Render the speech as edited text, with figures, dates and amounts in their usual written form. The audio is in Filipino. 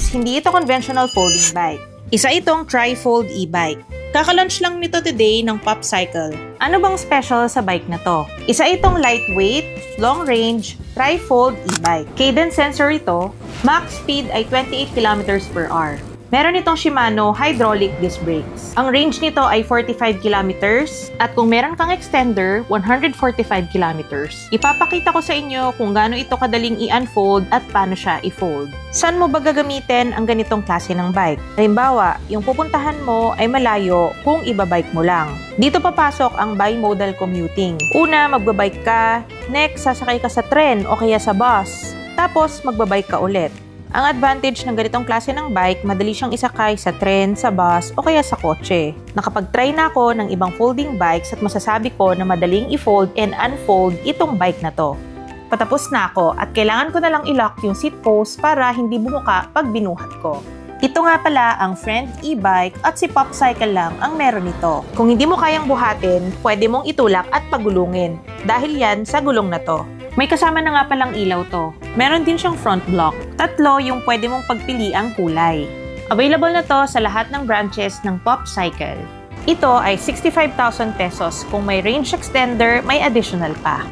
First, hindi ito conventional folding bike. Isa itong tri-fold e-bike. Kaka-launch lang nito today ng PopCycle. Ano bang special sa bike na to? Isa itong lightweight, long-range, tri-fold e-bike. Cadence sensor ito, max speed ay 28 km/h. Meron itong Shimano hydraulic disc brakes. Ang range nito ay 45 km at kung meron kang extender, 145 km. Ipapakita ko sa inyo kung gaano ito kadaling i-unfold at paano siya i-fold. Saan mo ba gagamitin ang ganitong klase ng bike? Halimbawa, yung pupuntahan mo ay malayo kung ibabike mo lang. Dito papasok ang bimodal commuting. Una, magbabike ka. Next, sasakay ka sa tren o kaya sa bus. Tapos, magbabike ka ulit. Ang advantage ng ganitong klase ng bike, madali siyang isakay sa tren, sa bus, o kaya sa kotse. Nakapag-try na ako ng ibang folding bikes at masasabi ko na madaling i-fold and unfold itong bike na to. Patapos na ako at kailangan ko na lang i-lock yung seat post para hindi bumuka pag binuhat ko. Ito nga pala ang Friend e-bike at si PopCycle lang ang meron nito. Kung hindi mo kayang buhatin, pwede mong itulak at pagulungin dahil yan sa gulong na to. May kasama na nga palang ilaw to. Meron din siyang front block. 3 yung pwede mong pagpiliang kulay. Available na to sa lahat ng branches ng PopCycle. Ito ay 65,000 pesos. Kung may range extender, may additional pa.